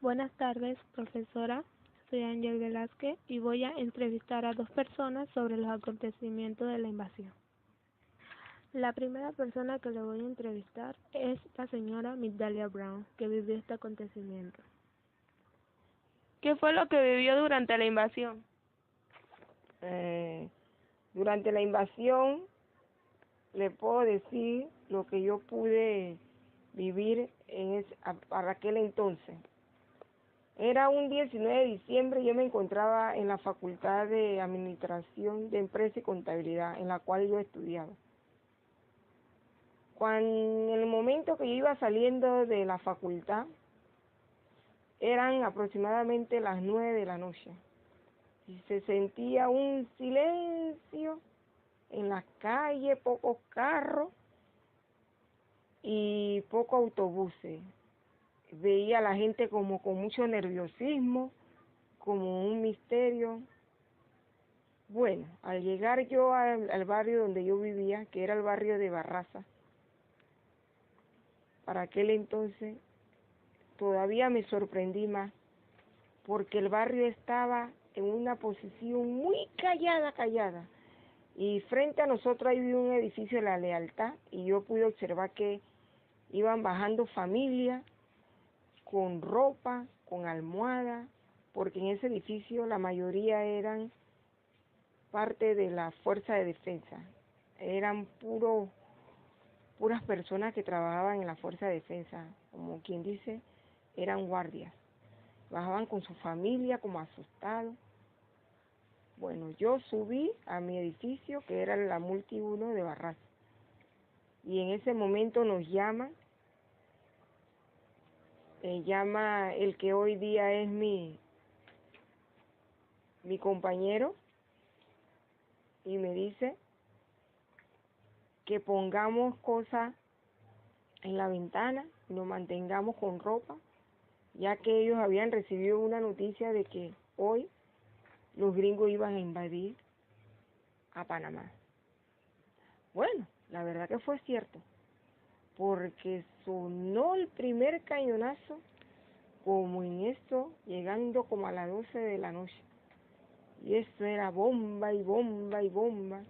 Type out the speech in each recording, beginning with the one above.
Buenas tardes, profesora. Soy Ángel Velázquez y voy a entrevistar a dos personas sobre los acontecimientos de la invasión. La primera persona que le voy a entrevistar es la señora Migdalia Brown, que vivió este acontecimiento. ¿Qué fue lo que vivió durante la invasión? Durante la invasión, le puedo decir lo que yo pude vivir para aquel entonces. Era un 19 de diciembre, yo me encontraba en la Facultad de Administración de Empresa y Contabilidad, en la cual yo estudiaba. En el momento que yo iba saliendo de la facultad, eran aproximadamente las 9 de la noche, y se sentía un silencio en las calles, pocos carros y pocos autobuses. Veía a la gente como con mucho nerviosismo, como un misterio. Bueno, al llegar yo al barrio donde yo vivía, que era el barrio de Barraza, para aquel entonces todavía me sorprendí más, porque el barrio estaba en una posición muy callada, y frente a nosotros había un edificio de La Lealtad, y yo pude observar que iban bajando familias con ropa, con almohada, porque en ese edificio la mayoría eran parte de la Fuerza de Defensa, eran puras personas que trabajaban en la Fuerza de Defensa, como quien dice, eran guardias, bajaban con su familia como asustados. Bueno, yo subí a mi edificio, que era la Multi 1 de Barraza, y en ese momento nos llama el que hoy día es mi compañero, y me dice que pongamos cosas en la ventana, nos mantengamos con ropa, ya que ellos habían recibido una noticia de que hoy los gringos iban a invadir a Panamá. Bueno, la verdad que fue cierto, porque sonó el primer cañonazo como en esto, llegando como a las 12 de la noche, y eso era bomba y bomba y bomba,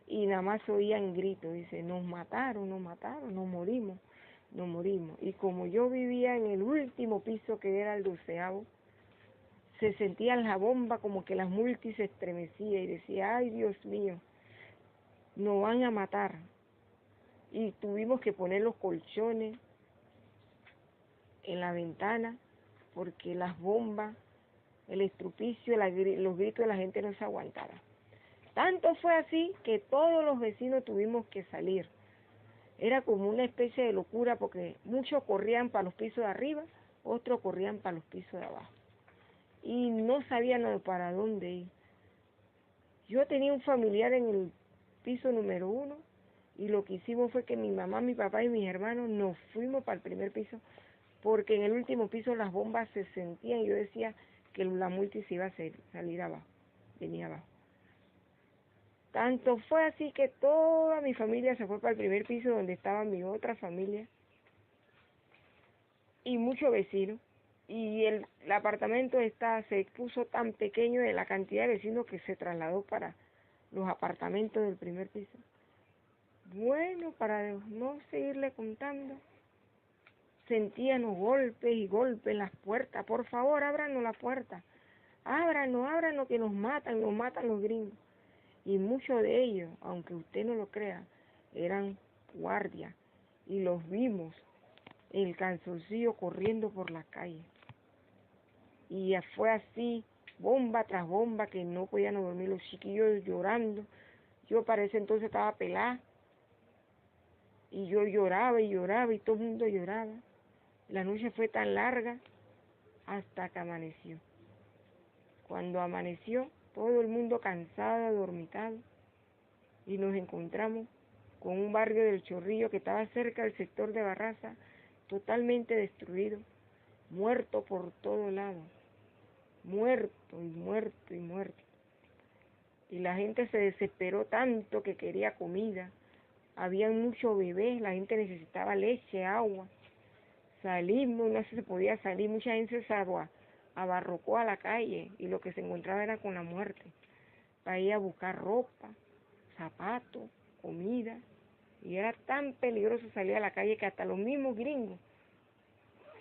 y nada más se oían gritos, dice, nos mataron, nos morimos. Y como yo vivía en el último piso, que era el 12º, se sentía la bomba como que las multis se estremecía y decía, ay Dios mío, nos van a matar. Y tuvimos que poner los colchones en la ventana, porque las bombas, el estrupicio, los gritos de la gente no se aguantaba. Tanto fue así que todos los vecinos tuvimos que salir. Era como una especie de locura, porque muchos corrían para los pisos de arriba, otros corrían para los pisos de abajo, y no sabían para dónde ir. Yo tenía un familiar en el piso número 1, y lo que hicimos fue que mi mamá, mi papá y mis hermanos nos fuimos para el primer piso, porque en el último piso las bombas se sentían, y yo decía que la multi se iba a salir abajo, venía abajo. Tanto fue así que toda mi familia se fue para el primer piso, donde estaba mi otra familia y muchos vecinos, y el apartamento se puso tan pequeño de la cantidad de vecinos que se trasladó para los apartamentos del primer piso. Bueno, para no seguirle contando, sentíamos golpes y golpes en las puertas. Por favor, ábranos la puerta, ábranos que nos matan los gringos. Y muchos de ellos, aunque usted no lo crea, eran guardias, y los vimos el calzoncillo corriendo por la calle. Y fue así, bomba tras bomba, que no podían dormir los chiquillos llorando. Yo para ese entonces estaba pelada, y yo lloraba y todo el mundo lloraba. La noche fue tan larga hasta que amaneció. Cuando amaneció, todo el mundo cansado, adormitado, y nos encontramos con un barrio del Chorrillo que estaba cerca del sector de Barraza, totalmente destruido, muerto por todos lados, muerto. Y la gente se desesperó tanto que quería comida. Había muchos bebés, la gente necesitaba leche, agua. Salimos, no se podía salir, mucha gente se abarrocó a la calle y lo que se encontraba era con la muerte. Para ir a buscar ropa, zapatos, comida. Y era tan peligroso salir a la calle que hasta los mismos gringos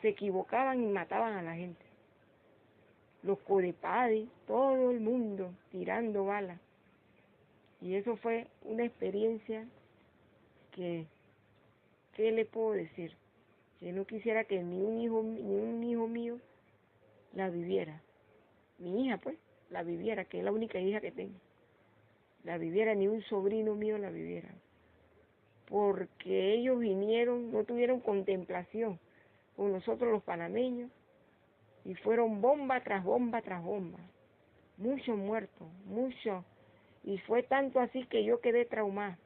se equivocaban y mataban a la gente. Los codepades, todo el mundo tirando balas. Y eso fue una experiencia que, ¿qué le puedo decir? Que no quisiera que ni un hijo mío la viviera. Mi hija, pues, la viviera, que es la única hija que tengo. La viviera, ni un sobrino mío la viviera. Porque ellos vinieron, no tuvieron contemplación con nosotros los panameños, y fueron bomba tras bomba tras bomba. Muchos muertos, muchos. Y fue tanto así que yo quedé traumada.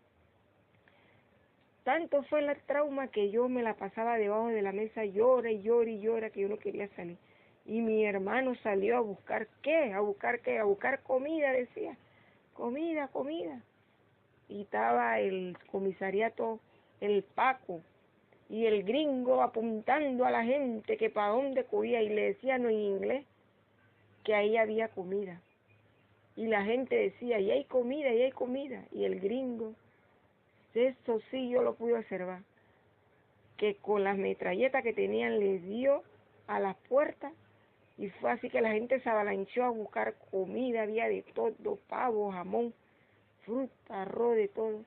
Tanto fue el trauma que yo me la pasaba debajo de la mesa, llora y llora y llora, que yo no quería salir. Y mi hermano salió a buscar, ¿qué? ¿A buscar qué? A buscar comida, decía. Comida, comida. Y estaba el comisariato, el Paco, y el gringo apuntando a la gente que para dónde cogía, y le decían en inglés que ahí había comida. Y la gente decía, y hay comida, y hay comida. Y el gringo, eso sí yo lo pude observar, que con las metralletas que tenían les dio a las puertas, y fue así que la gente se avalanchó a buscar comida, había de todo, pavo, jamón, fruta, arroz, de todo.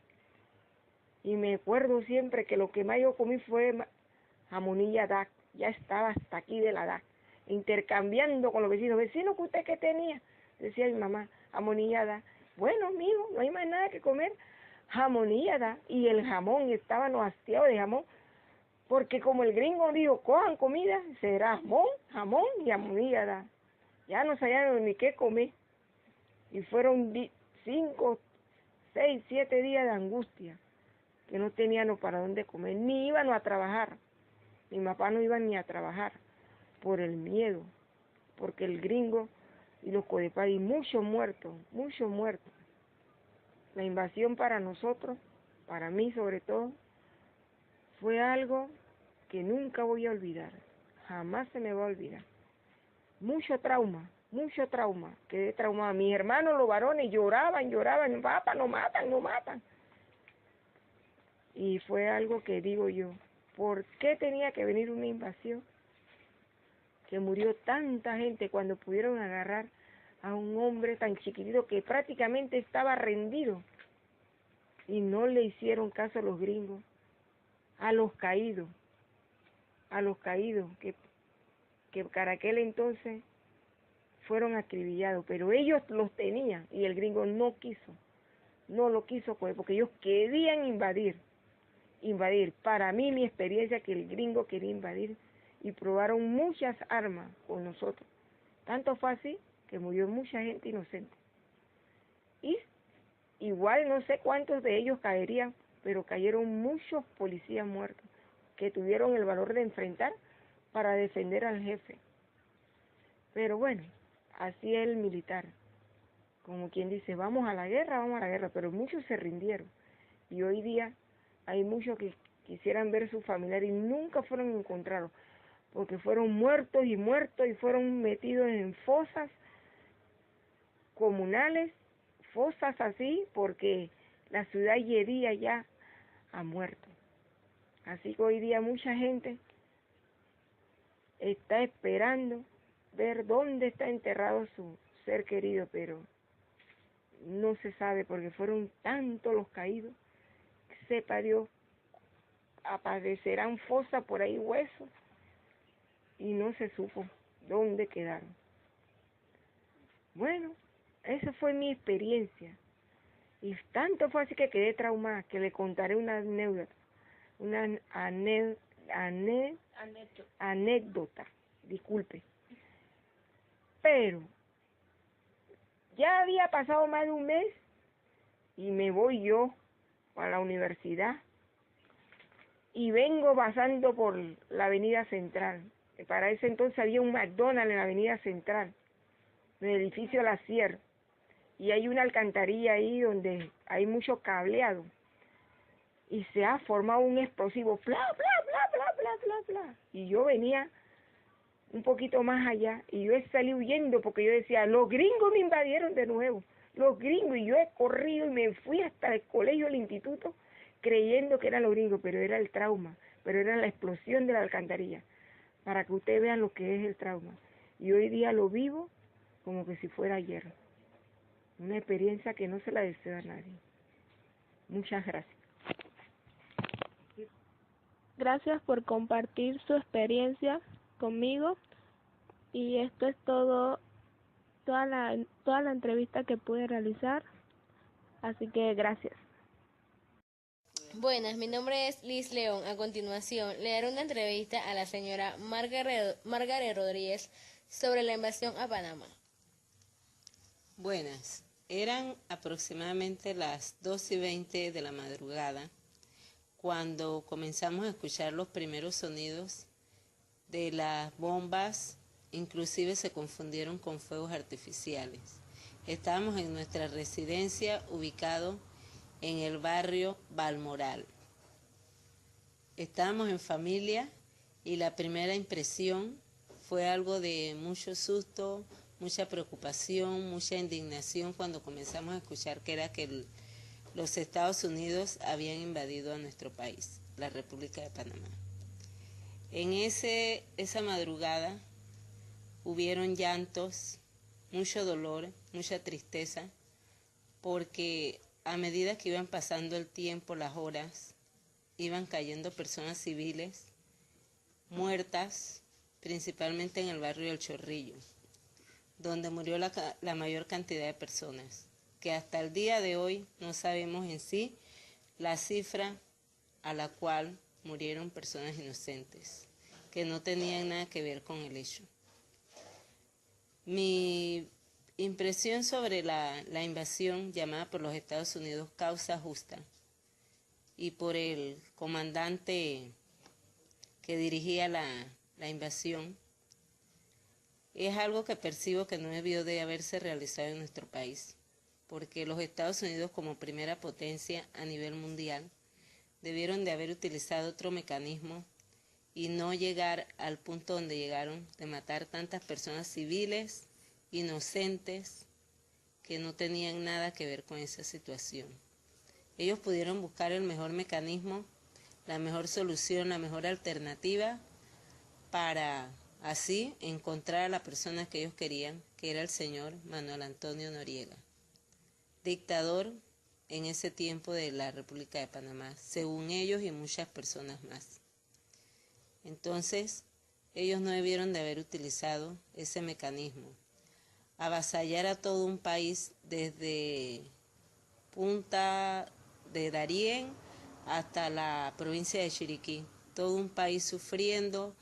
Y me acuerdo siempre que lo que más yo comí fue jamonilla DAC, ya estaba hasta aquí de la DAC, intercambiando con los vecinos. Vecinos, ¿que usted qué tenía? Decía mi mamá, jamonilla DAC. Bueno, mijo, no hay más nada que comer, jamonilla DAC. Y el jamón, estábamos hastiados de jamón, porque como el gringo dijo, cojan comida, será jamón y jamonilla DAC. Ya no sabían ni qué comer. Y fueron 5, 6, 7 días de angustia, que no teníamos para dónde comer, ni íbamos a trabajar. Mi papá no iba ni a trabajar por el miedo, porque el gringo y los codepades, y muchos muertos, muchos muertos. La invasión para nosotros, para mí sobre todo, fue algo que nunca voy a olvidar, jamás se me va a olvidar. Mucho trauma, quedé traumada. Mis hermanos, los varones, lloraban, papá, no matan, no matan. Y fue algo que digo yo, ¿por qué tenía que venir una invasión? Que murió tanta gente cuando pudieron agarrar a un hombre tan chiquitito que prácticamente estaba rendido. Y no le hicieron caso a los gringos, a los caídos, que para aquel entonces fueron acribillados, pero ellos los tenían y el gringo no lo quiso coger, porque ellos querían invadir. Para mí, mi experiencia, que el gringo quería invadir, y probaron muchas armas con nosotros. Tanto fue así que murió mucha gente inocente. Y igual no sé cuántos de ellos caerían, pero cayeron muchos policías muertos que tuvieron el valor de enfrentar para defender al jefe. Pero bueno, así es el militar. Como quien dice, vamos a la guerra, pero muchos se rindieron. Y hoy día hay muchos que quisieran ver a sus familiares y nunca fueron encontrados, porque fueron muertos y fueron metidos en fosas comunales, fosas así, porque la ciudad hiedía ya a muertos. Así que hoy día mucha gente está esperando ver dónde está enterrado su ser querido, pero no se sabe, porque fueron tantos los caídos, sepa Dios, aparecerán fosas por ahí, huesos, y no se supo dónde quedaron. Bueno, esa fue mi experiencia, y tanto fue así que quedé traumada, que le contaré una anécdota, disculpe. Pero ya había pasado más de un mes y me voy yo a la universidad y vengo pasando por la avenida Central. Para ese entonces había un McDonald's en la avenida Central, en el edificio La Sierra, y hay una alcantarilla ahí donde hay mucho cableado y se ha formado un explosivo, bla, bla, bla, bla, bla. bla. Y yo venía un poquito más allá y yo salí huyendo porque yo decía, los gringos me invadieron de nuevo, los gringos, y yo he corrido y me fui hasta el colegio, el instituto, creyendo que eran los gringos, pero era el trauma, pero era la explosión de la alcantarilla, para que ustedes vean lo que es el trauma. Y hoy día lo vivo como que si fuera ayer, una experiencia que no se la deseo a nadie. Muchas gracias. Gracias por compartir su experiencia conmigo, y esto es todo, toda la entrevista que pude realizar, así que gracias. Buenas, mi nombre es Liz León. A continuación, le daré una entrevista a la señora Margaret Rodríguez sobre la invasión a Panamá. Buenas, eran aproximadamente las 2:20 de la madrugada cuando comenzamos a escuchar los primeros sonidos de las bombas, inclusive se confundieron con fuegos artificiales. Estábamos en nuestra residencia ubicado en el barrio Balmoral. Estábamos en familia y la primera impresión fue algo de mucho susto, mucha preocupación, mucha indignación cuando comenzamos a escuchar que era que los Estados Unidos habían invadido a nuestro país, la República de Panamá. En esa madrugada hubieron llantos, mucho dolor, mucha tristeza, porque a medida que iban pasando el tiempo, las horas, iban cayendo personas civiles muertas, principalmente en el barrio del Chorrillo, donde murió la mayor cantidad de personas, que hasta el día de hoy no sabemos en sí la cifra a la cual murieron personas inocentes, que no tenían nada que ver con el hecho. Mi impresión sobre la invasión llamada por los Estados Unidos causa justa y por el comandante que dirigía la invasión, es algo que percibo que no debió de haberse realizado en nuestro país, porque los Estados Unidos como primera potencia a nivel mundial debieron de haber utilizado otro mecanismo y no llegar al punto donde llegaron de matar tantas personas civiles, inocentes, que no tenían nada que ver con esa situación. Ellos pudieron buscar el mejor mecanismo, la mejor solución, la mejor alternativa para así encontrar a la persona que ellos querían, que era el señor Manuel Antonio Noriega, dictador en ese tiempo de la República de Panamá, según ellos y muchas personas más. Entonces, ellos no debieron de haber utilizado ese mecanismo. Avasallar a todo un país desde Punta de Darién hasta la provincia de Chiriquí, todo un país sufriendo,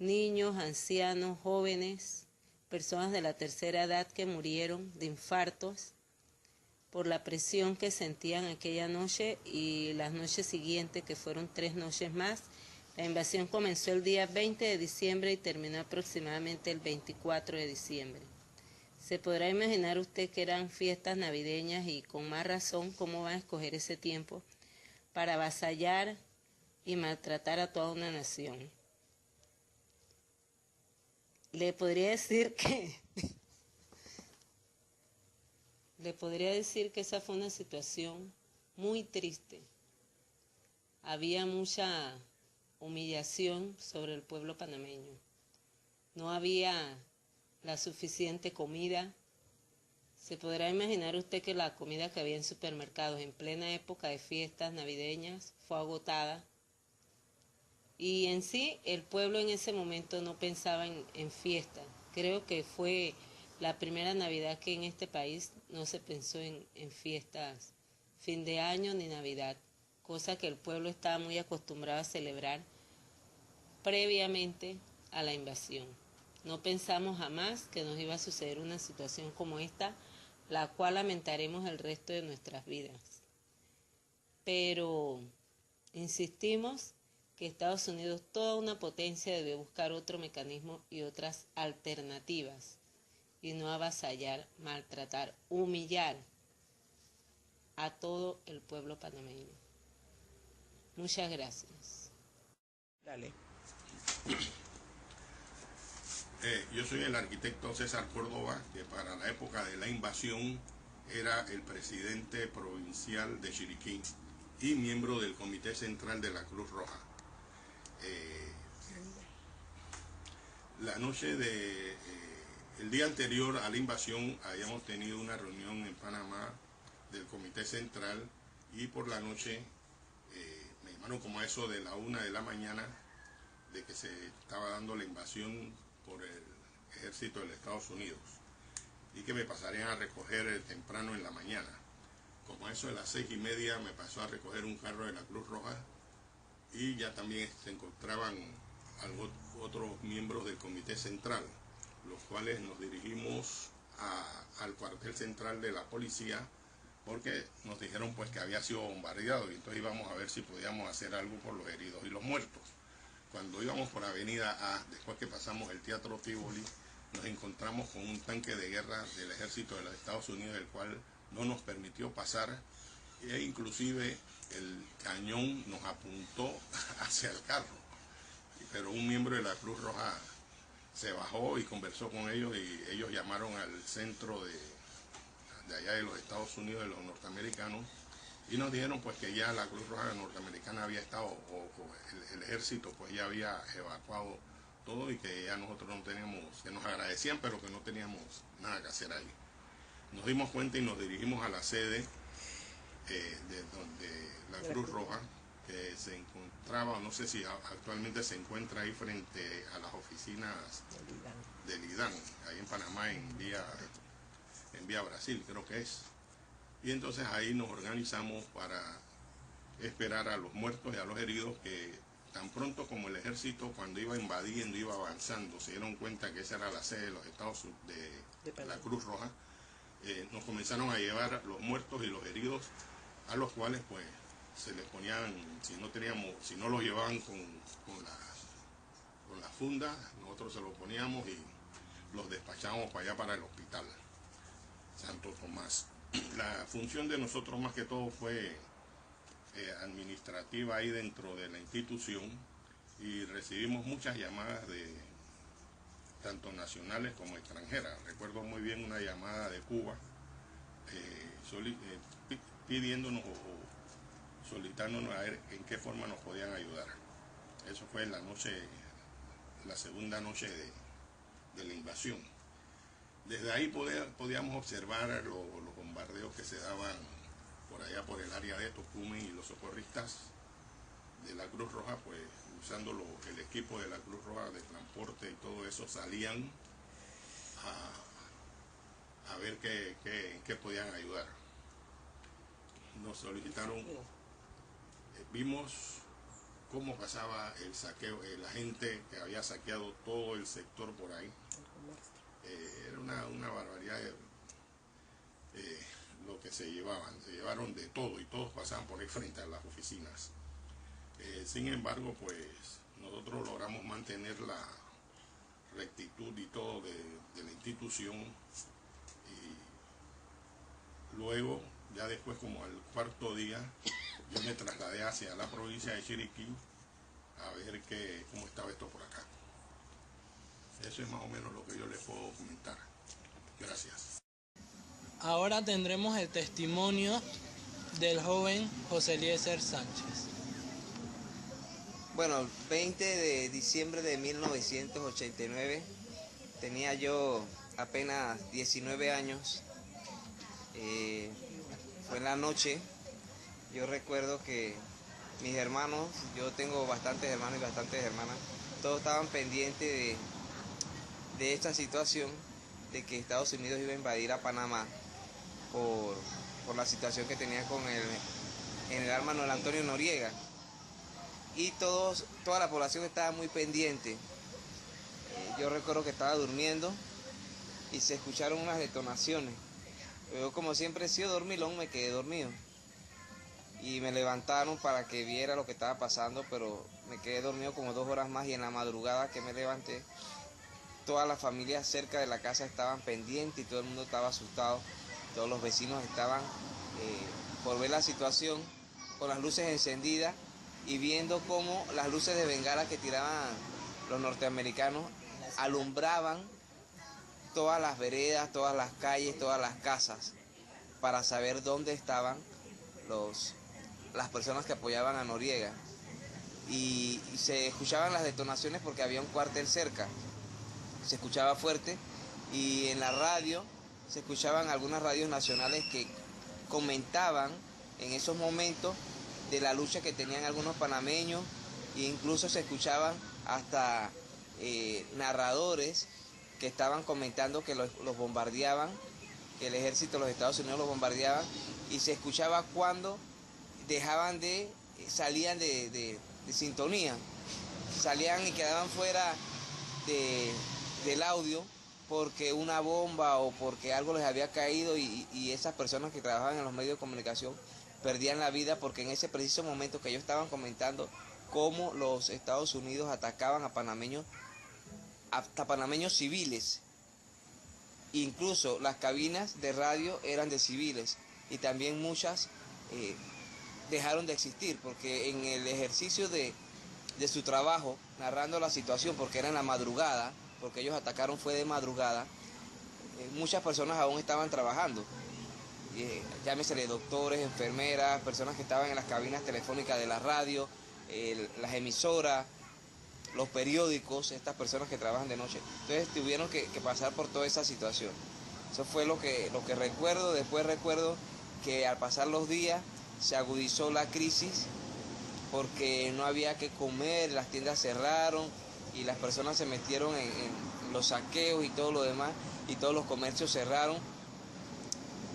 niños, ancianos, jóvenes, personas de la tercera edad que murieron de infartos por la presión que sentían aquella noche y las noches siguientes, que fueron 3 noches más. La invasión comenzó el día 20 de diciembre y terminó aproximadamente el 24 de diciembre. Se podrá imaginar usted que eran fiestas navideñas y con más razón cómo van a escoger ese tiempo para avasallar y maltratar a toda una nación. Le podría decir que esa fue una situación muy triste. Había mucha humillación sobre el pueblo panameño. No había la suficiente comida. Se podrá imaginar usted que la comida que había en supermercados en plena época de fiestas navideñas fue agotada. Y en sí, el pueblo en ese momento no pensaba en fiesta. Creo que fue la primera Navidad que en este país no se pensó en fiestas, fin de año ni Navidad, cosa que el pueblo estaba muy acostumbrado a celebrar previamente a la invasión. No pensamos jamás que nos iba a suceder una situación como esta, la cual lamentaremos el resto de nuestras vidas. Pero insistimos que Estados Unidos, toda una potencia, debe buscar otro mecanismo y otras alternativas, y no avasallar, maltratar, humillar a todo el pueblo panameño. Muchas gracias. Dale. Yo soy el arquitecto César Córdoba, que para la época de la invasión era el presidente provincial de Chiriquí y miembro del Comité Central de la Cruz Roja. La noche de el día anterior a la invasión habíamos tenido una reunión en Panamá del Comité Central y por la noche me llamaron como a eso de la 1 de la mañana de que se estaba dando la invasión por el ejército de los Estados Unidos y que me pasarían a recoger temprano en la mañana. Como a eso de las 6:30 me pasó a recoger un carro de la Cruz Roja y ya también se encontraban otros miembros del Comité Central, los cuales nos dirigimos al cuartel central de la policía porque nos dijeron pues que había sido bombardeado y entonces íbamos a ver si podíamos hacer algo por los heridos y los muertos. Cuando íbamos por Avenida A, después que pasamos el Teatro Tivoli, nos encontramos con un tanque de guerra del ejército de los Estados Unidos, el cual no nos permitió pasar e inclusive el cañón nos apuntó hacia el carro. Pero un miembro de la Cruz Roja se bajó y conversó con ellos y ellos llamaron al centro de allá de los Estados Unidos, de los norteamericanos, y nos dijeron pues que ya la Cruz Roja norteamericana había estado, o el ejército pues ya había evacuado todo y que ya nosotros no teníamos, que nos agradecían pero que no teníamos nada que hacer ahí. Nos dimos cuenta y nos dirigimos a la sede de donde la Cruz Roja, que se encontraba, no sé si actualmente se encuentra ahí frente a las oficinas del IDAN, ahí en Panamá, en vía Brasil, creo que es. Y entonces ahí nos organizamos para esperar a los muertos y a los heridos, que tan pronto como el ejército, cuando iba invadiendo, iba avanzando, se dieron cuenta que esa era la sede de los Estados Unidos, de la Cruz Roja, nos comenzaron a llevar los muertos y los heridos, a los cuales pues se les ponían, si no los llevaban con la funda, nosotros se los poníamos y los despachábamos para allá, para el hospital Santo Tomás. La función de nosotros más que todo fue administrativa ahí dentro de la institución, y recibimos muchas llamadas de tanto nacionales como extranjeras. Recuerdo muy bien una llamada de Cuba pidiéndonos o solicitándonos a ver en qué forma nos podían ayudar. Eso fue la segunda noche de la invasión. Desde ahí podíamos observar los bombardeos que se daban por allá por el área de Tocumen, y los socorristas de la Cruz Roja, pues usando el equipo de la Cruz Roja de transporte y todo eso, salían a ver qué podían ayudar. Nos solicitaron, vimos cómo pasaba el saqueo, la gente que había saqueado todo el sector por ahí. Era una barbaridad lo que se llevaron de todo, y todos pasaban por ahí frente a las oficinas. Sin embargo, pues nosotros logramos mantener la rectitud y todo de la institución, y luego, ya después, como al cuarto día, yo me trasladé hacia la provincia de Chiriquí a ver cómo estaba esto por acá. Eso es más o menos lo que yo les puedo comentar. Gracias. Ahora tendremos el testimonio del joven José Eliezer Sánchez. Bueno, el 20 de diciembre de 1989 tenía yo apenas 19 años. Fue en la noche. Yo recuerdo que mis hermanos, yo tengo bastantes hermanos y bastantes hermanas, todos estaban pendientes de esta situación, de que Estados Unidos iba a invadir a Panamá por la situación que tenía con el general Manuel Antonio Noriega. Y toda la población estaba muy pendiente. Yo recuerdo que estaba durmiendo y se escucharon unas detonaciones. Yo, como siempre he sido dormilón, me quedé dormido. Y me levantaron para que viera lo que estaba pasando, pero me quedé dormido como 2 horas más, y en la madrugada que me levanté, todas las familias cerca de la casa estaban pendientes y todo el mundo estaba asustado. Todos los vecinos estaban por ver la situación con las luces encendidas y viendo cómo las luces de bengala que tiraban los norteamericanos alumbraban todas las veredas, todas las calles, todas las casas, para saber dónde estaban las personas que apoyaban a Noriega. Y se escuchaban las detonaciones porque había un cuartel cerca, se escuchaba fuerte, y en la radio se escuchaban algunas radios nacionales que comentaban en esos momentos de la lucha que tenían algunos panameños, e incluso se escuchaban hasta narradores que estaban comentando que los bombardeaban, que el ejército de los Estados Unidos los bombardeaban, y se escuchaba cuando salían de sintonía, salían y quedaban fuera del audio porque una bomba o porque algo les había caído, y esas personas que trabajaban en los medios de comunicación perdían la vida porque en ese preciso momento que ellos estaban comentando cómo los Estados Unidos atacaban a panameños, hasta panameños civiles. Incluso las cabinas de radio eran de civiles, y también muchas dejaron de existir porque en el ejercicio de su trabajo, narrando la situación, porque era en la madrugada, porque ellos atacaron fue de madrugada, muchas personas aún estaban trabajando, llámesele doctores, enfermeras, personas que estaban en las cabinas telefónicas de la radio, las emisoras, los periódicos, estas personas que trabajan de noche. Entonces tuvieron que pasar por toda esa situación. Eso fue lo que recuerdo. Después recuerdo que al pasar los días se agudizó la crisis porque no había que comer, las tiendas cerraron y las personas se metieron en los saqueos y todo lo demás, y todos los comercios cerraron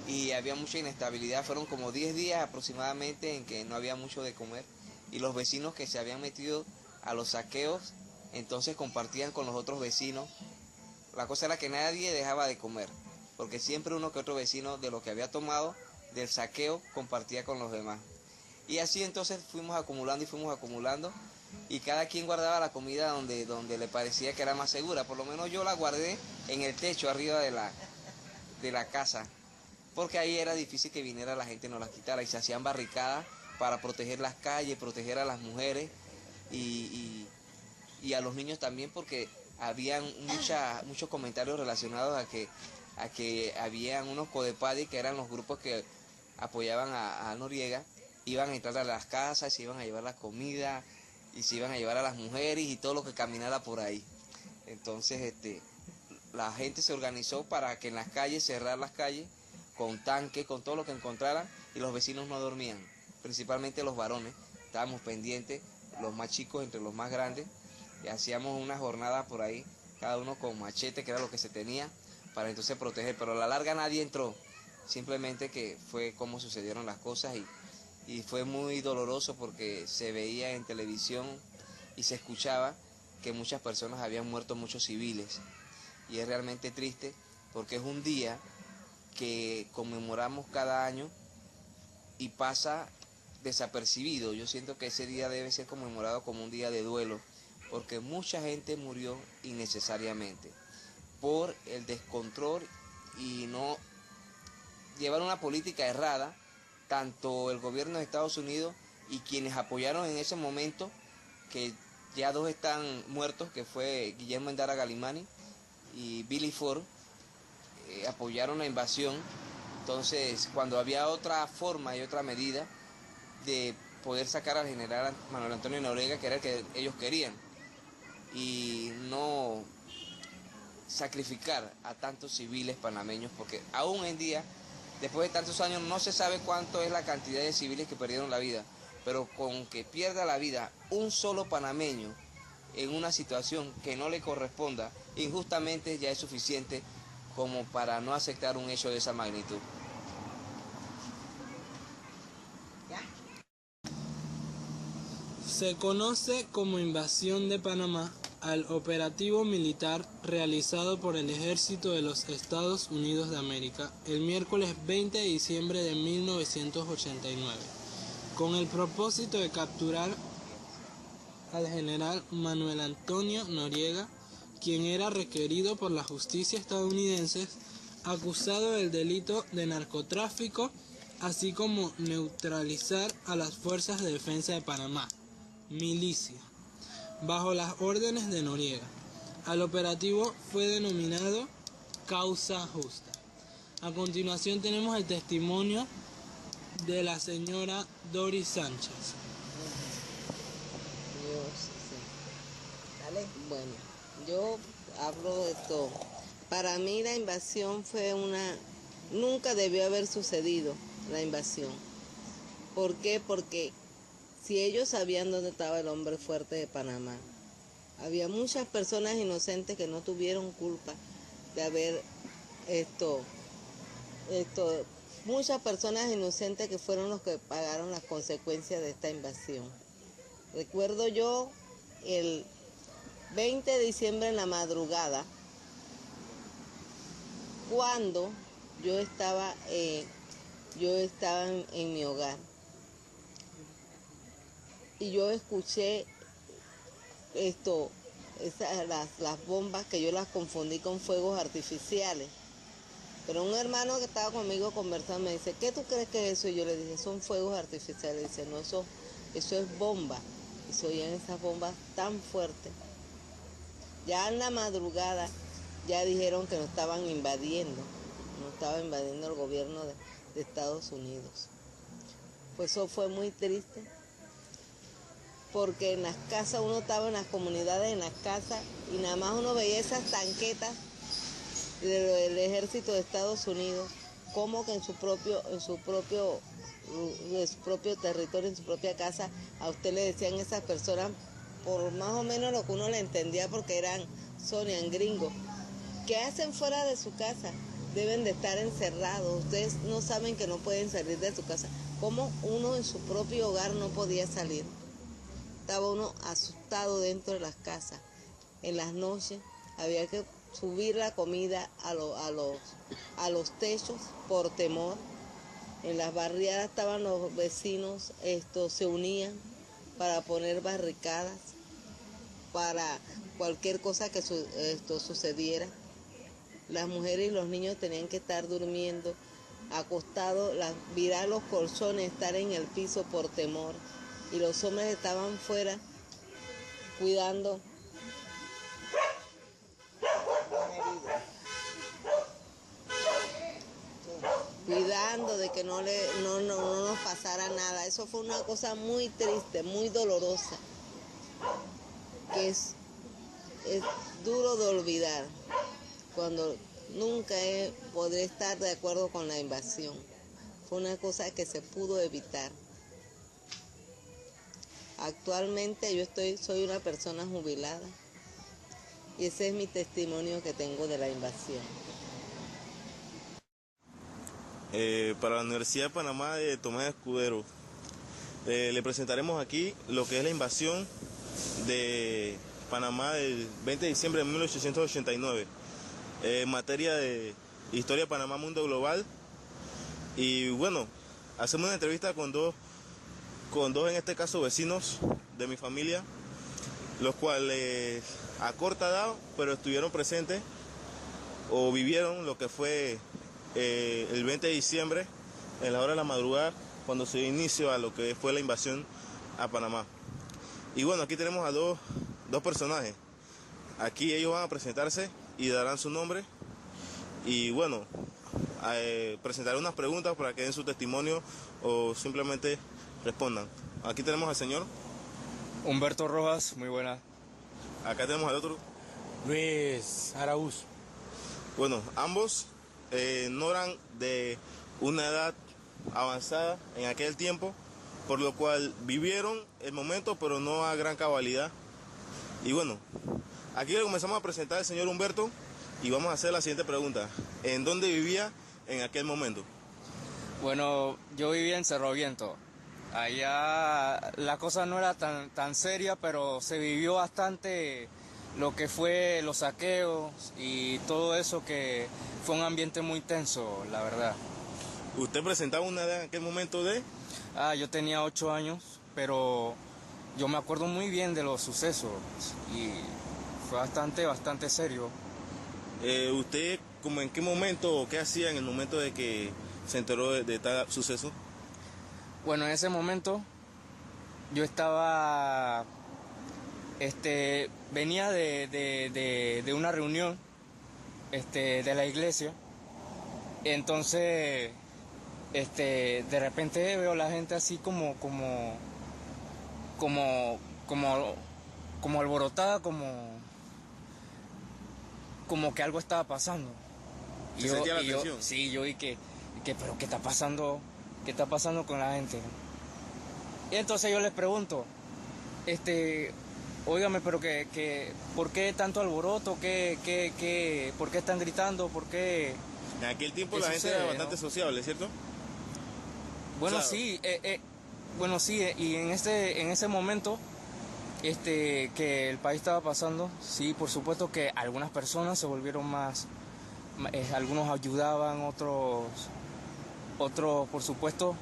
y había mucha inestabilidad. Fueron como 10 días aproximadamente en que no había mucho de comer, y los vecinos que se habían metido a los saqueos entonces compartían con los otros vecinos. La cosa era que nadie dejaba de comer, porque siempre uno que otro vecino de lo que había tomado del saqueo compartía con los demás. Y así entonces fuimos acumulando, y cada quien guardaba la comida donde le parecía que era más segura. Por lo menos yo la guardé en el techo arriba de la casa, porque ahí era difícil que viniera la gente y nos las quitara, y se hacían barricadas para proteger las calles, proteger a las mujeres y a los niños también, porque habían muchos comentarios relacionados a que habían unos codepadi, que eran los grupos que apoyaban a Noriega, iban a entrar a las casas, se iban a llevar la comida y se iban a llevar a las mujeres y todo lo que caminara por ahí. Entonces la gente se organizó para que en las calles, cerrar las calles con tanques, con todo lo que encontraran, y los vecinos no dormían, principalmente los varones. Estábamos pendientes, los más chicos entre los más grandes, y hacíamos una jornada por ahí, cada uno con machete, que era lo que se tenía, para entonces proteger. Pero a la larga nadie entró, simplemente que fue como sucedieron las cosas, y fue muy doloroso porque se veía en televisión y se escuchaba que muchas personas habían muerto, muchos civiles, y es realmente triste porque es un día que conmemoramos cada año y pasa desapercibido. Yo siento que ese día debe ser conmemorado como un día de duelo, porque mucha gente murió innecesariamente por el descontrol y no llevar una política errada, tanto el gobierno de Estados Unidos y quienes apoyaron en ese momento, que ya 2 están muertos, que fue Guillermo Endara Galimani y Billy Ford, apoyaron la invasión. Entonces, cuando había otra forma y otra medida de poder sacar al general Manuel Antonio Noriega, que era el que ellos querían, y no sacrificar a tantos civiles panameños, porque aún en día, después de tantos años, no se sabe cuánto es la cantidad de civiles que perdieron la vida, pero con que pierda la vida un solo panameño en una situación que no le corresponda injustamente, ya es suficiente como para no aceptar un hecho de esa magnitud. Se conoce como invasión de Panamá al operativo militar realizado por el Ejército de los Estados Unidos de América el miércoles 20 de diciembre de 1989, con el propósito de capturar al general Manuel Antonio Noriega, quien era requerido por la justicia estadounidense, acusado del delito de narcotráfico, así como neutralizar a las Fuerzas de Defensa de Panamá, milicia, bajo las órdenes de Noriega. Al operativo fue denominado Causa Justa. A continuación tenemos el testimonio de la señora Doris Sánchez. Bueno, yo hablo de todo. Para mí la invasión fue nunca debió haber sucedido la invasión. ¿Por qué? Porque si ellos sabían dónde estaba el hombre fuerte de Panamá, había muchas personas inocentes que no tuvieron culpa de haber muchas personas inocentes que fueron los que pagaron las consecuencias de esta invasión. Recuerdo yo el 20 de diciembre en la madrugada, cuando yo estaba en mi hogar y yo escuché las bombas, que yo las confundí con fuegos artificiales. Pero un hermano que estaba conmigo conversando me dice, ¿qué tú crees que es eso? Y yo le dije, son fuegos artificiales. Dice, no, eso es bomba. Y se oían esas bombas tan fuertes. Ya en la madrugada ya dijeron que nos estaban invadiendo. Nos estaba invadiendo el gobierno de Estados Unidos. Pues eso fue muy triste. Porque en las casas, uno estaba en las comunidades, en las casas, y nada más uno veía esas tanquetas del ejército de Estados Unidos, como que en su propio territorio, en su propia casa, a usted le decían esas personas, por más o menos lo que uno le entendía, porque sonían gringos, ¿qué hacen fuera de su casa? Deben de estar encerrados, ustedes no saben que no pueden salir de su casa. ¿Cómo uno en su propio hogar no podía salir? Estaba uno asustado dentro de las casas. En las noches había que subir la comida a los techos por temor. En las barriadas estaban los vecinos, se unían para poner barricadas para cualquier cosa que sucediera. Las mujeres y los niños tenían que estar durmiendo acostados, virar los colchones, estar en el piso por temor. Y los hombres estaban fuera cuidando de que no nos pasara nada. Eso fue una cosa muy triste, muy dolorosa, que es duro de olvidar, cuando nunca podré estar de acuerdo con la invasión. Fue una cosa que se pudo evitar. Actualmente yo soy una persona jubilada y ese es mi testimonio que tengo de la invasión. Para la Universidad de Panamá de Tomás Escudero, le presentaremos aquí lo que es la invasión de Panamá del 20 de diciembre de 1889, en materia de historia de Panamá, mundo global. Y bueno, hacemos una entrevista con dos en este caso vecinos de mi familia, los cuales a corta edad, pero estuvieron presentes o vivieron lo que fue el 20 de diciembre, en la hora de la madrugada, cuando se dio inicio a lo que fue la invasión a Panamá. Y bueno, aquí tenemos a dos personajes. Aquí ellos van a presentarse y darán su nombre. Y bueno, presentaré unas preguntas para que den su testimonio o simplemente respondan. Aquí tenemos al señor Humberto Rojas, muy buena. Acá tenemos al otro Luis Araúz. Bueno, ambos no eran de una edad avanzada en aquel tiempo, por lo cual vivieron el momento, pero no a gran cabalidad. Y bueno, aquí le comenzamos a presentar al señor Humberto y vamos a hacer la siguiente pregunta. ¿En dónde vivía en aquel momento? Bueno, yo vivía en Cerro Viento. Allá la cosa no era tan seria, pero se vivió bastante lo que fue los saqueos y todo eso, que fue un ambiente muy tenso, la verdad. ¿Usted presentaba una edad en aquel momento de...? Yo tenía 8 años, pero yo me acuerdo muy bien de los sucesos y fue bastante serio. ¿Usted como en qué momento o qué hacía en el momento de que se enteró de tal suceso? Bueno, en ese momento yo estaba venía de una reunión de la iglesia. Entonces, de repente veo a la gente así como alborotada, como que algo estaba pasando. ¿Se sentía la tensión? Sí, yo vi que, pero ¿qué está pasando? ¿Qué está pasando con la gente? Y entonces yo les pregunto, óigame, pero ¿por qué tanto alboroto? ¿Por qué están gritando? ¿Por qué? En aquel tiempo la gente era bastante sociable, ¿cierto? Bueno, claro. Sí, y en ese momento que el país estaba pasando, sí, por supuesto que algunas personas se volvieron más, algunos ayudaban, otros, por supuesto,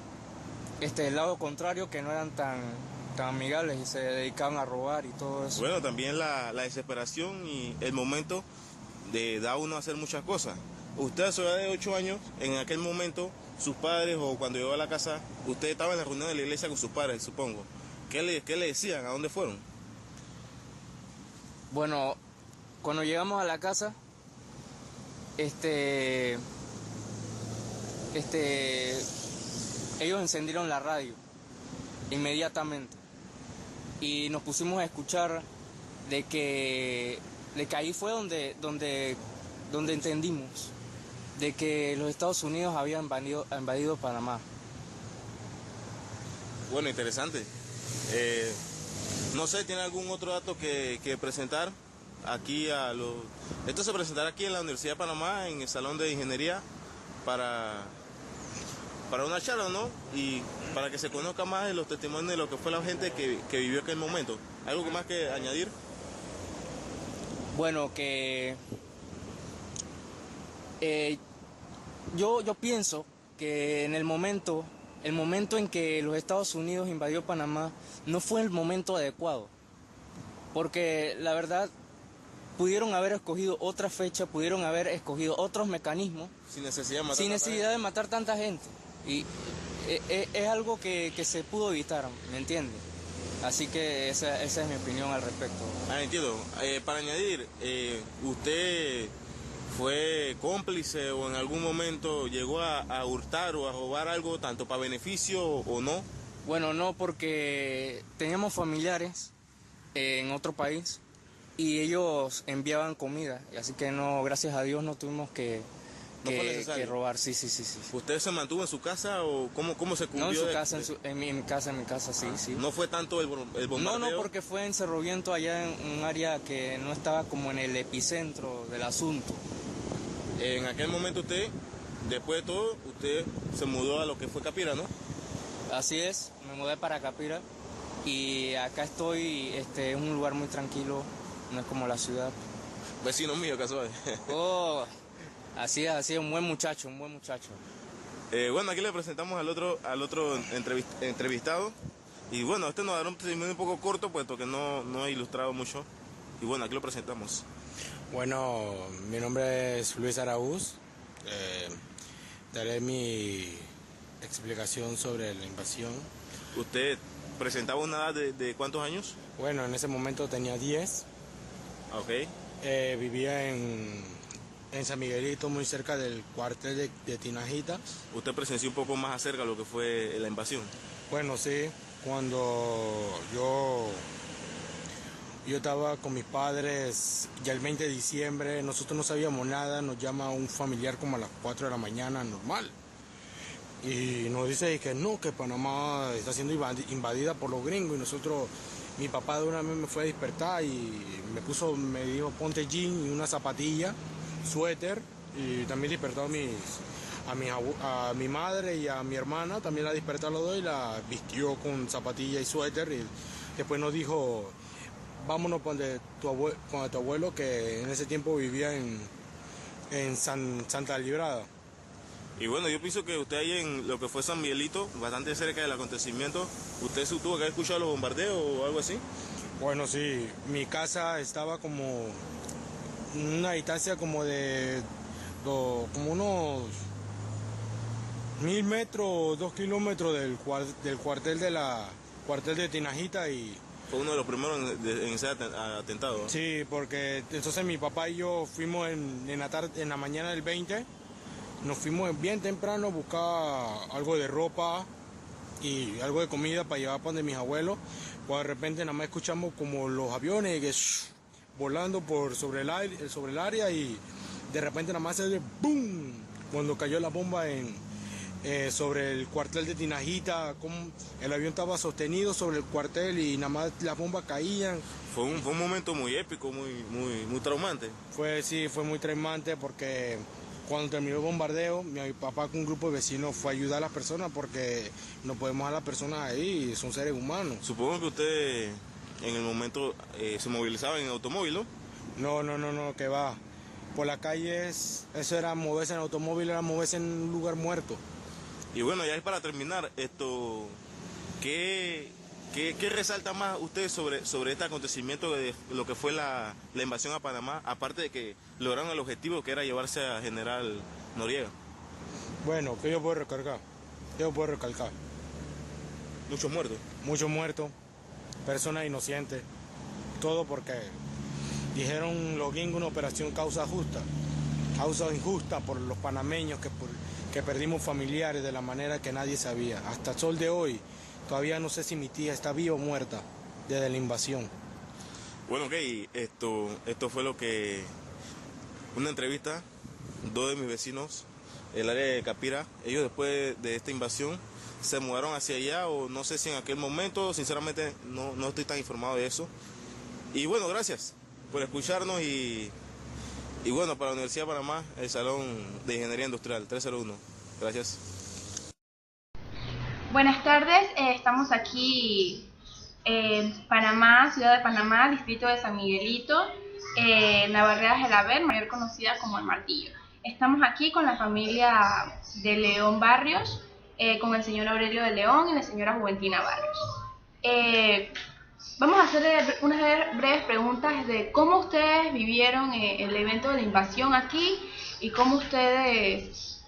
el lado contrario, que no eran tan amigables y se dedicaban a robar y todo eso. Bueno, también la desesperación y el momento da uno a hacer muchas cosas. Usted a su edad de 8 años, en aquel momento, sus padres o cuando llegó a la casa, usted estaba en la reunión de la iglesia con sus padres, supongo. ¿Qué le decían? ¿A dónde fueron? Bueno, cuando llegamos a la casa, ellos encendieron la radio inmediatamente y nos pusimos a escuchar de que ahí fue donde entendimos de que los Estados Unidos habían invadido Panamá. Bueno, interesante. No sé, ¿tiene algún otro dato que presentar aquí Esto se presentará aquí en la Universidad de Panamá, en el Salón de Ingeniería, para una charla, ¿no? Y para que se conozca más de los testimonios de lo que fue la gente que vivió aquel momento. ¿Algo más que añadir? Bueno, que yo pienso que en el momento en que los Estados Unidos invadió Panamá no fue el momento adecuado, porque la verdad pudieron haber escogido otra fecha, pudieron haber escogido otros mecanismos sin necesidad de matar tanta gente, y es algo que se pudo evitar, ¿me entiende? Así que esa es mi opinión al respecto. Entiendo. Para añadir, ¿usted fue cómplice o en algún momento llegó a hurtar o a robar algo, tanto para beneficio o no? Bueno, no, porque teníamos familiares en otro país y ellos enviaban comida, así que no, gracias a Dios no tuvimos que robar. Sí. ¿Usted se mantuvo en su casa o cómo se cubrió? No, en su casa, en mi casa, sí. ¿No fue tanto el bombardeo? No, porque fue en Cerro Viento, allá en un área que no estaba como en el epicentro del asunto. En aquel momento usted, después de todo, usted se mudó a lo que fue Capira, ¿no? Así es, me mudé para Capira y acá estoy, es un lugar muy tranquilo, no es como la ciudad. Vecino mío, casual. Oh, así es, un buen muchacho. Bueno, aquí le presentamos al otro entrevistado. Y bueno, este nos dará un testimonio un poco corto, puesto que no ha ilustrado mucho. Y bueno, aquí lo presentamos. Bueno, mi nombre es Luis Araúz. Daré mi explicación sobre la invasión. ¿Usted presentaba una edad de cuántos años? Bueno, en ese momento tenía 10. Ok. Vivía en San Miguelito, muy cerca del cuartel de Tinajita. ¿Usted presenció un poco más acerca lo que fue la invasión? Bueno, sí. Cuando yo estaba con mis padres ya el 20 de diciembre, nosotros no sabíamos nada, nos llama un familiar como a las 4 de la mañana, normal. Y nos dice que no, que Panamá está siendo invadida por los gringos y nosotros, mi papá de una vez me fue a despertar y me dijo ponte jean y una zapatilla, suéter, y también despertó a mi madre y a mi hermana, también la despertó a los dos y la vistió con zapatilla y suéter y después nos dijo vámonos con tu abuelo que en ese tiempo vivía en Santa Librada. Y bueno, yo pienso que usted ahí en lo que fue San Miguelito, bastante cerca del acontecimiento, ¿usted se tuvo que haber escuchado los bombardeos o algo así? Bueno, sí, mi casa estaba como una distancia como de como unos 1000 metros, 2 kilómetros del cuartel de Tinajita y Fue uno de los primeros en ese atentado. Sí, porque entonces mi papá y yo fuimos en la mañana del 20, nos fuimos bien temprano a buscar algo de ropa y algo de comida para llevar para donde mis abuelos. Pues de repente nada más escuchamos como los aviones que volando sobre el área y de repente nada más se ve ¡boom! Cuando cayó la bomba sobre el cuartel de Tinajita, como el avión estaba sostenido sobre el cuartel y nada más las bombas caían. Fue un momento muy épico, muy traumante. Fue muy traumante porque cuando terminó el bombardeo, mi papá con un grupo de vecinos fue a ayudar a las personas porque no podemos dejar a las personas ahí, son seres humanos. Supongo que usted en el momento se movilizaba en automóvil, ¿no? No, que va. Por las calles, eso era moverse en automóvil, era moverse en un lugar muerto. Y bueno, ya es para terminar, ¿qué resalta más usted sobre este acontecimiento de lo que fue la invasión a Panamá, aparte de que lograron el objetivo que era llevarse a General Noriega? Bueno, ¿qué yo puedo recalcar? Muchos muertos. Muchos muertos, personas inocentes, todo porque dijeron los gringos una operación causa injusta por los panameños que perdimos familiares de la manera que nadie sabía. Hasta el sol de hoy todavía no sé si mi tía está viva o muerta desde la invasión. Bueno, ok, esto fue una entrevista, 2 de mis vecinos, el área de Capira. Ellos después de esta invasión se mudaron hacia allá, o no sé si en aquel momento, sinceramente no estoy tan informado de eso. Y bueno, gracias por escucharnos y bueno, para la Universidad de Panamá, el Salón de Ingeniería Industrial 301. Gracias. Buenas tardes, estamos aquí en Panamá, ciudad de Panamá, distrito de San Miguelito, en la barriada Gelaber, mayor conocida como El Martillo. Estamos aquí con la familia de León Barrios, con el señor Aurelio de León y la señora Juventina Barrios. Vamos a hacer unas breves preguntas de cómo ustedes vivieron el evento de la invasión aquí y cómo ustedes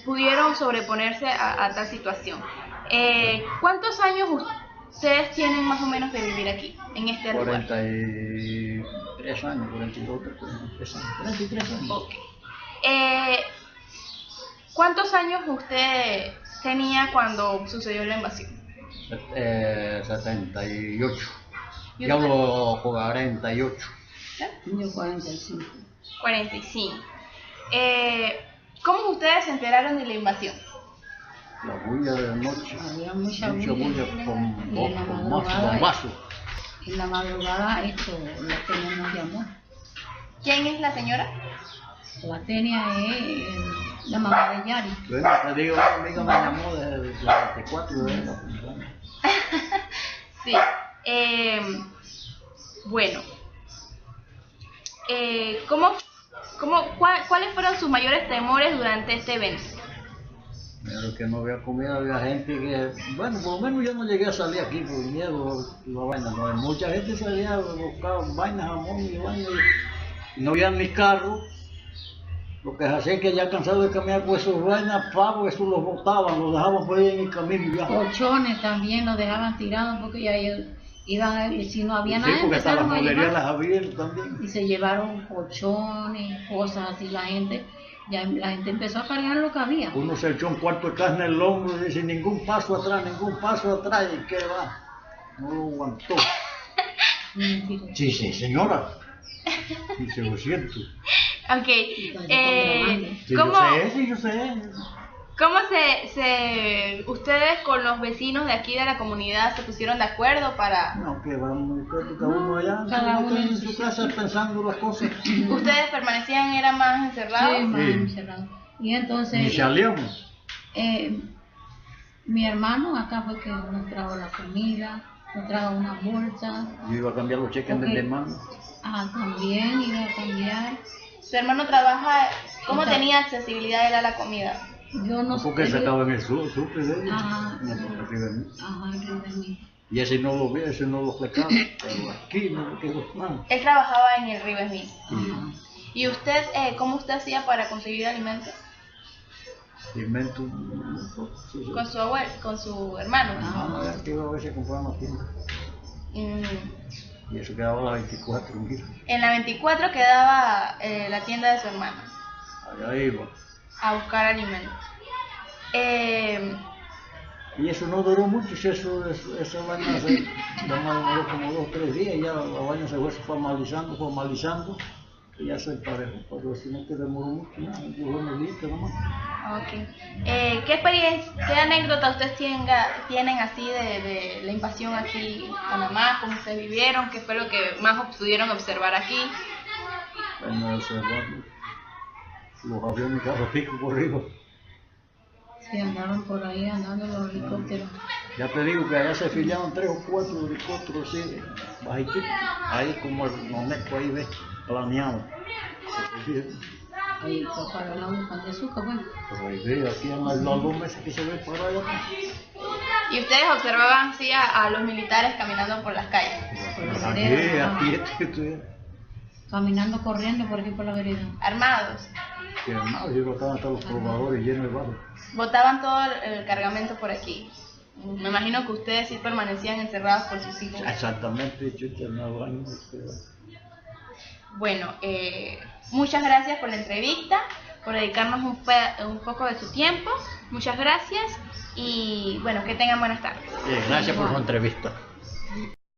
pudieron sobreponerse a tal situación. ¿Cuántos años ustedes tienen más o menos de vivir aquí, en este lugar? 43 años, 42, 43 años. Okay. ¿Cuántos años usted tenía cuando sucedió la invasión? 78. Yo hablo 48. Yo 45. 45. ¿Cómo ustedes se enteraron de la invasión? La bulla de la noche. Había mucha bulla con bombazos. En la madrugada la Tenia nos llamó. ¿Quién es la señora? La Tenia es la mamá de Yari. Bueno, te digo, una amiga me llamó de 44 de la Sí. Bueno. ¿Cuáles fueron sus mayores temores durante este evento? Pero que no había comida, había gente que... Bueno, por lo menos yo no llegué a salir aquí por miedo la vaina. No, mucha gente salía a buscar vainas, jamón y vainas. Y no había ni carro. Lo que hacía es que ya cansado de caminar con esos vainas, pavos, eso los botaban, los dejaban por ahí en el camino ya. Colchones también los dejaban tirados porque ya iban, y si no había nada, porque hasta las molerías las habían también. Y se llevaron colchones, cosas así, la gente empezó a cargar lo que había. Uno se echó un cuarto de carne en el hombro y dice, ningún paso atrás, ¿y qué va? No lo aguantó. Sí, señora. Sí, se lo siento. Ok, yo sé. ¿Cómo ustedes con los vecinos de aquí de la comunidad se pusieron de acuerdo para...? No, que vamos, cada uno allá, cada uno en su casa pensando las cosas. ¿Ustedes eran más encerrados? Sí, más encerrados. Y entonces... Ni salíamos. Mi hermano acá fue que nos trajo la comida, nos trajo una bolsa. Yo iba a cambiar los cheques de hermano. También iba a cambiar. ¿Su hermano trabaja? ¿Cómo tenía accesibilidad él a la comida? Yo no sé. Porque sacaba en el súper de ellos. Y ese no lo ve, ese no lo sacaba. Pero aquí no quedó nada. Él trabajaba en el Ribes Mill. ¿Y usted, cómo usted hacía para conseguir alimentos? Alimentos. Con su abuelo, con su hermano. Aquí a veces compramos tiendas. Y eso quedaba a la 24, mira. En la 24 quedaba la tienda de su hermano. Allá iba. A buscar alimentos. Y eso no duró mucho, si esa vaina se demoró como 2 o 3 días, ya la vaina se fue formalizando, y ya se emparejó, pero si no que demoró mucho, nada, duró unos días nomás. Okay. ¿Qué anécdota ustedes tienen así de la invasión aquí en Panamá? ¿Cómo ustedes vivieron? ¿Qué fue lo que más pudieron observar aquí? Bueno, observar los aviones carros picos por arriba. Sí, andaban por ahí andando los helicópteros. Ya te digo que allá se filaron 3 o 4 helicópteros así, bajitos, ahí como el moneco ahí ves, planeado. Ahí para la boca de azúcar, bueno. Pero ahí ve, aquí en las 2 meses que se ve por allá. ¿Y ustedes observaban así a los militares caminando por las calles? Aquí. Caminando, corriendo por aquí por la vereda. ¿Armados? Sí, armados, y botaban hasta los probadores llenos de balas. Botaban todo el cargamento por aquí. Me imagino que ustedes sí permanecían encerrados por sus hijos. Exactamente, Bueno, muchas gracias por la entrevista, por dedicarnos un poco de su tiempo. Muchas gracias y bueno, que tengan buenas tardes. Gracias por su entrevista.